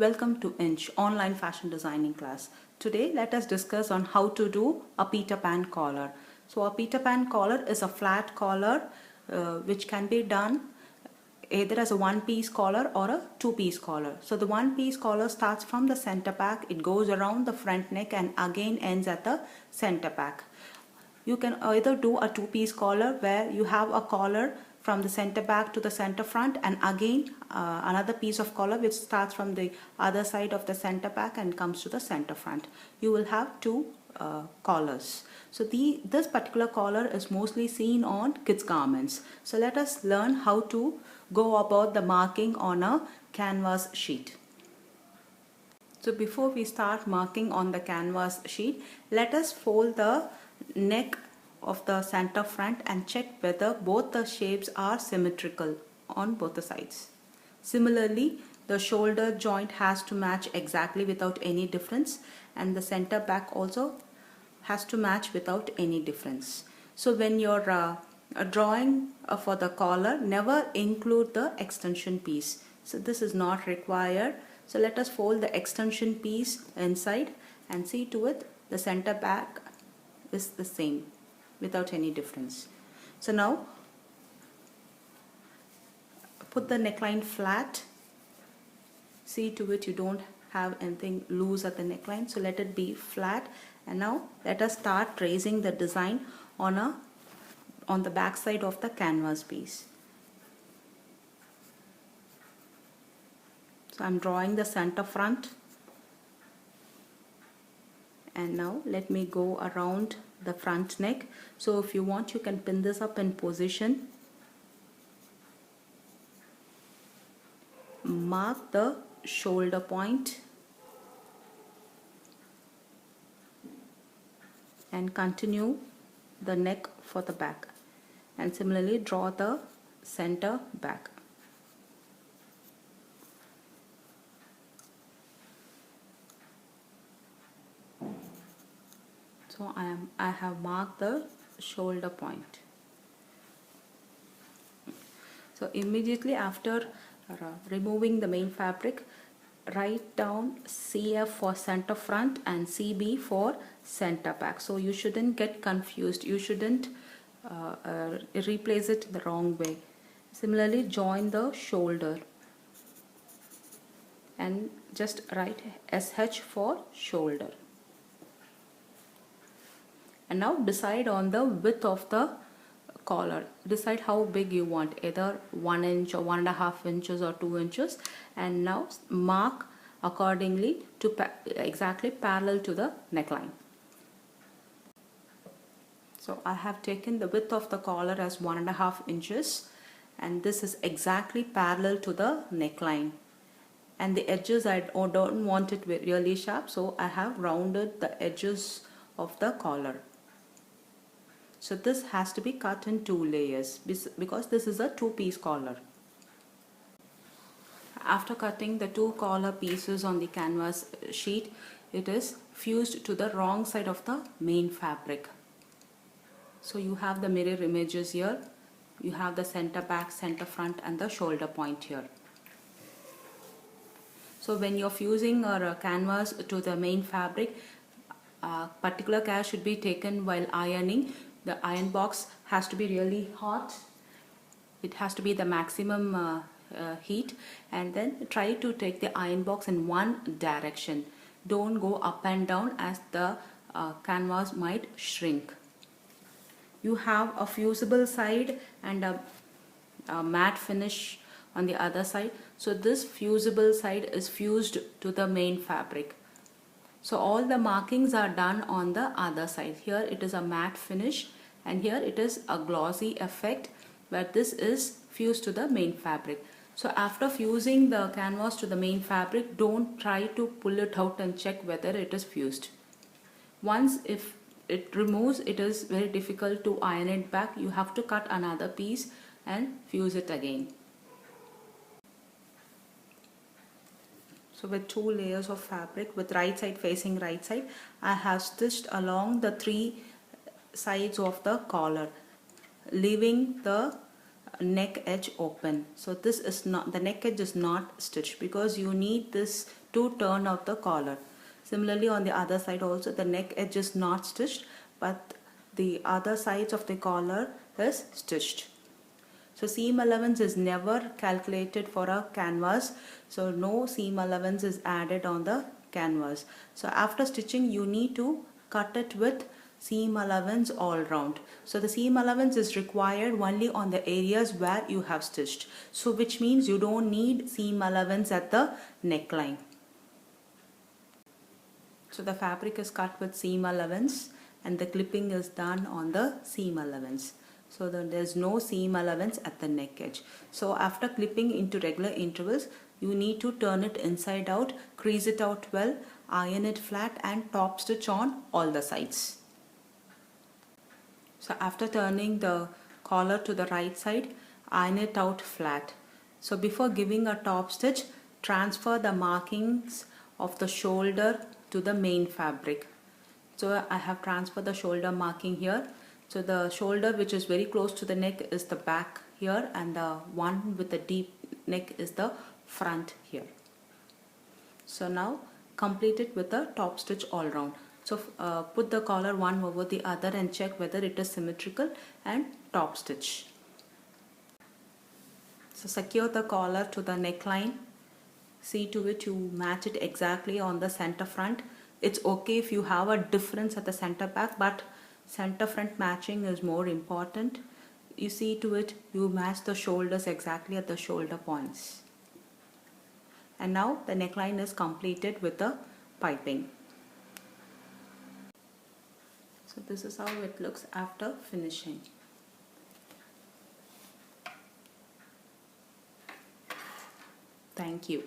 Welcome to Inch online fashion designing class. Today let us discuss on how to do a Peter Pan collar. So a Peter Pan collar is a flat collar which can be done either as a one-piece collar or a two-piece collar. So the one-piece collar starts from the center back, it goes around the front neck and again ends at the center back. You can either do a two-piece collar where you have a collar from the center back to the center front and again another piece of collar which starts from the other side of the center back and comes to the center front. You will have two collars. So this particular collar is mostly seen on kids garments. So let us learn how to go about the marking on a canvas sheet. So before we start marking on the canvas sheet, let us fold the neck of the center front and check whether both the shapes are symmetrical on both the sides. Similarly, the shoulder joint has to match exactly without any difference, and the center back also has to match without any difference. So when you're drawing for the collar, never include the extension piece. So this is not required. So let us fold the extension piece inside and see to it the center back is the same without any difference. So now put the neckline flat. See to it you don't have anything loose at the neckline, so let it be flat. And now let us start tracing the design on the back side of the canvas piece. So I'm drawing the center front, and now let me go around the front neck. So if you want, you can pin this up in position. Mark the shoulder point and continue the neck for the back, and similarly draw the center back. So I have marked the shoulder point. So immediately after removing the main fabric, write down CF for center front and CB for center back. So you shouldn't get confused. You shouldn't replace it the wrong way. Similarly, join the shoulder and just write SH for shoulder. And now decide on the width of the collar. Decide how big you want, either 1 inch or 1.5 inches or 2 inches, and now mark accordingly to exactly parallel to the neckline. So I have taken the width of the collar as 1.5 inches, and this is exactly parallel to the neckline. And the edges I don't want it really sharp, so I have rounded the edges of the collar. So this has to be cut in 2 layers because this is a two-piece collar. After cutting the 2 collar pieces on the canvas sheet, it is fused to the wrong side of the main fabric. So you have the mirror images here. You have the center back, center front and the shoulder point here. So when you're fusing a canvas to the main fabric, particular care should be taken while ironing. The iron box has to be really hot. It has to be the maximum heat, and then try to take the iron box in one direction. Don't go up and down as the canvas might shrink. You have a fusible side and a matte finish on the other side. So this fusible side is fused to the main fabric. So all the markings are done on the other side. Here it is a matte finish and here it is a glossy effect, where this is fused to the main fabric. So after fusing the canvas to the main fabric, don't try to pull it out and check whether it is fused. Once if it removes, it is very difficult to iron it back. You have to cut another piece and fuse it again. So with 2 layers of fabric with right side facing right side, I have stitched along the 3 sides of the collar, leaving the neck edge open. So this is not, the neck edge is not stitched because you need this to turn out the collar. Similarly, on the other side also, the neck edge is not stitched, but the other sides of the collar is stitched. So seam allowance is never calculated for a canvas, so no seam allowance is added on the canvas. So after stitching, you need to cut it with seam allowance all round. So the seam allowance is required only on the areas where you have stitched, so which means you don't need seam allowance at the neckline. So the fabric is cut with seam allowance and the clipping is done on the seam allowance. So there's no seam allowance at the neck edge. So after clipping into regular intervals, you need to turn it inside out, crease it out well, iron it flat and top stitch on all the sides. So after turning the collar to the right side, iron it out flat. So before giving a top stitch, transfer the markings of the shoulder to the main fabric. So I have transferred the shoulder marking here. So the shoulder which is very close to the neck is the back here, and the one with the deep neck is the front here. So now complete it with a top stitch all round. So put the collar one over the other and check whether it is symmetrical and top stitch. So secure the collar to the neckline. See to it you match it exactly on the center front. It's okay if you have a difference at the center back, but center front matching is more important. You see to it you match the shoulders exactly at the shoulder points. And now the neckline is completed with the piping. So this is how it looks after finishing. Thank you.